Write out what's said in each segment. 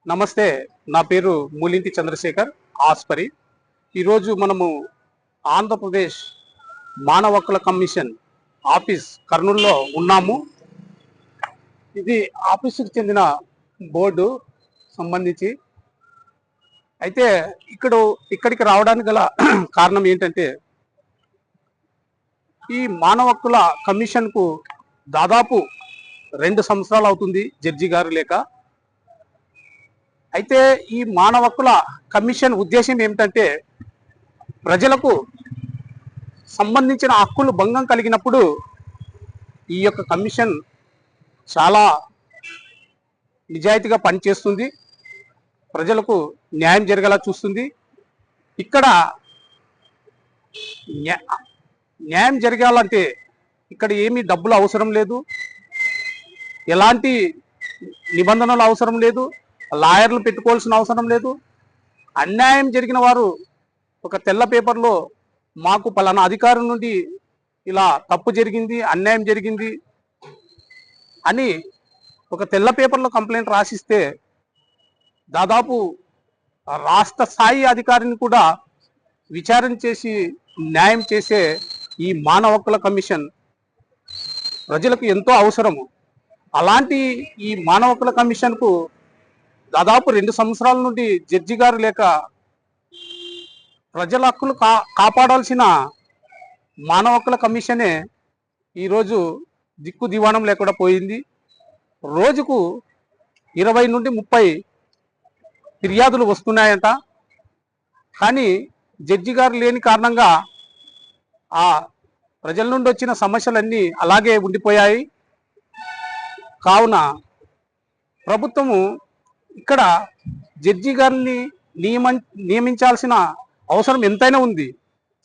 నమస్తే. నా పేరు మూలింటి చంద్రశేఖర్ ఆస్పరి. ఈరోజు మనము ఆంధ్రప్రదేశ్ మానవ హక్కుల కమిషన్ ఆఫీస్ కర్నూలులో ఉన్నాము. ఇది ఆఫీసుకు చెందిన బోర్డు సంబంధించి. అయితే ఇక్కడికి రావడానికి గల కారణం ఏంటంటే, ఈ మానవ హక్కుల కమిషన్కు దాదాపు 2 సంవత్సరాలు అవుతుంది జడ్జి గారు లేక. అయితే ఈ మానవ హక్కుల కమిషన్ ఉద్దేశం ఏమిటంటే, ప్రజలకు సంబంధించిన హక్కులు భంగం కలిగినప్పుడు ఈ యొక్క కమిషన్ చాలా నిజాయితీగా పనిచేస్తుంది, ప్రజలకు న్యాయం జరగలా చూస్తుంది. ఇక్కడ న్యాయం జరగాలంటే ఇక్కడ ఏమీ డబ్బులు అవసరం లేదు, ఎలాంటి నిబంధనలు అవసరం లేదు, లాయర్లు పెట్టుకోవాల్సిన అవసరం లేదు. అన్యాయం జరిగిన వారు ఒక తెల్ల పేపర్లో మాకు పలానా అధికారం నుండి ఇలా తప్పు జరిగింది, అన్యాయం జరిగింది అని ఒక తెల్ల పేపర్లో కంప్లైంట్ రాసిస్తే దాదాపు రాష్ట్ర స్థాయి అధికారిని కూడా విచారణ చేసి న్యాయం చేసే ఈ మానవ హక్కుల కమిషన్ ప్రజలకు ఎంతో అవసరము. అలాంటి ఈ మానవ హక్కుల కమిషన్కు దాదాపు 2 సంవత్సరాల నుండి జడ్జి గారు లేక, ప్రజల హక్కులు కాపాడాల్సిన మానవ హక్కుల కమిషనే ఈరోజు దిక్కు దివాణం లేకుండా పోయింది. రోజుకు 20 నుండి 30 ఫిర్యాదులు వస్తున్నాయంట. కానీ జడ్జి గారు లేని కారణంగా ఆ ప్రజల నుండి వచ్చిన సమస్యలన్నీ అలాగే ఉండిపోయాయి. కావున ప్రభుత్వము ఇక్కడ జడ్జి గారిని నియమించాల్సిన అవసరం ఎంతైనా ఉంది.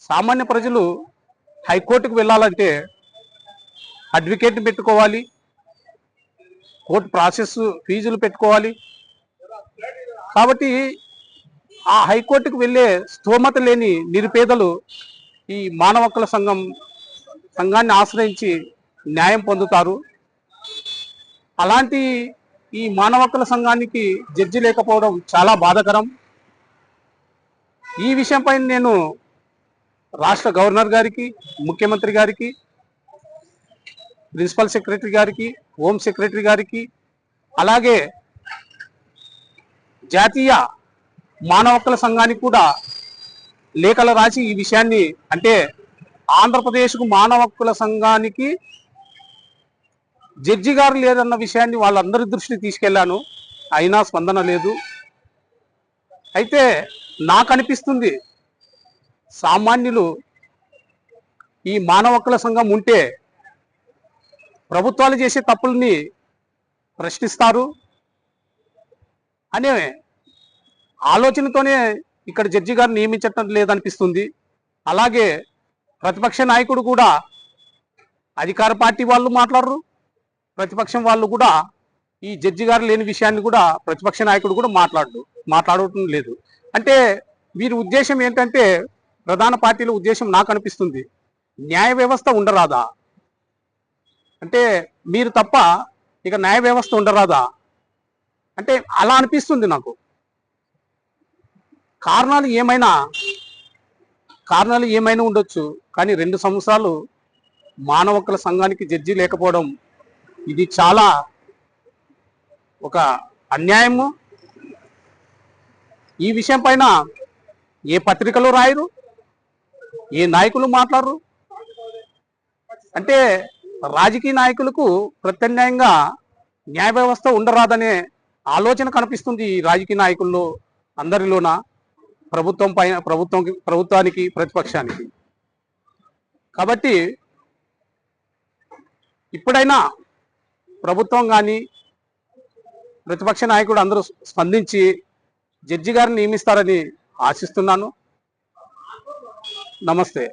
సామాన్య ప్రజలు హైకోర్టుకు వెళ్ళాలంటే అడ్వకేట్ని పెట్టుకోవాలి, కోర్టు ప్రాసెస్ ఫీజులు పెట్టుకోవాలి. కాబట్టి ఆ హైకోర్టుకు వెళ్ళే స్తోమత లేని నిరుపేదలు ఈ మానవ హక్కుల సంఘాన్ని ఆశ్రయించి న్యాయం పొందుతారు. అలాంటి ఈ మానవ హక్కుల సంఘానికి జడ్జి లేకపోవడం చాలా బాధాకరం. ఈ విషయంపై నేను రాష్ట్ర గవర్నర్ గారికి, ముఖ్యమంత్రి గారికి, ప్రిన్సిపల్ సెక్రటరీ గారికి, హోమ్ సెక్రటరీ గారికి, అలాగే జాతీయ మానవ హక్కుల సంఘానికి కూడా లేఖలు రాసి ఈ విషయాన్ని, అంటే ఆంధ్రప్రదేశ్కు మానవ హక్కుల సంఘానికి జడ్జి గారు లేదన్న విషయాన్ని వాళ్ళందరి దృష్టికి తీసుకెళ్లాను. అయినా స్పందన లేదు. అయితే నాకు అనిపిస్తుంది, సామాన్యులు ఈ మానవ హక్కుల సంఘం ఉంటే ప్రభుత్వాలు చేసే తప్పుల్ని ప్రశ్నిస్తారు అనే ఆలోచనతోనే ఇక్కడ జడ్జి గారు నియమించటం లేదనిపిస్తుంది. అలాగే ప్రతిపక్ష నాయకుడు కూడా, అధికార పార్టీ వాళ్ళు మాట్లాడరు, ప్రతిపక్షం వాళ్ళు కూడా ఈ జడ్జి గారు లేని విషయాన్ని కూడా ప్రతిపక్ష నాయకుడు కూడా మాట్లాడటం లేదు. అంటే వీరి ఉద్దేశం ఏంటంటే, ప్రధాన పార్టీల ఉద్దేశం నాకు అనిపిస్తుంది, న్యాయ వ్యవస్థ ఉండరాదా అంటే, మీరు తప్ప ఇక న్యాయ వ్యవస్థ ఉండరాదా అంటే అలా అనిపిస్తుంది నాకు. కారణాలు ఏమైనా ఉండొచ్చు, కానీ 2 సంవత్సరాలు మానవ హక్కుల సంఘానికి జడ్జి లేకపోవడం ఇది చాలా ఒక అన్యాయము. ఈ విషయం పైన ఏ పత్రికలు రాయరు, ఏ నాయకులు మాట్లాడరు. అంటే రాజకీయ నాయకులకు ప్రత్యామ్నాయంగా న్యాయ వ్యవస్థ ఉండరాదనే ఆలోచన కనిపిస్తుంది ఈ రాజకీయ నాయకుల్లో అందరిలోన, ప్రభుత్వానికి, ప్రతిపక్షానికి. కాబట్టి ఇప్పుడైనా ప్రభుత్వం కానీ ప్రతిపక్ష నాయకుడు అందరూ స్పందించి జడ్జి గారిని నియమిస్తారని ఆశిస్తున్నాను. నమస్తే.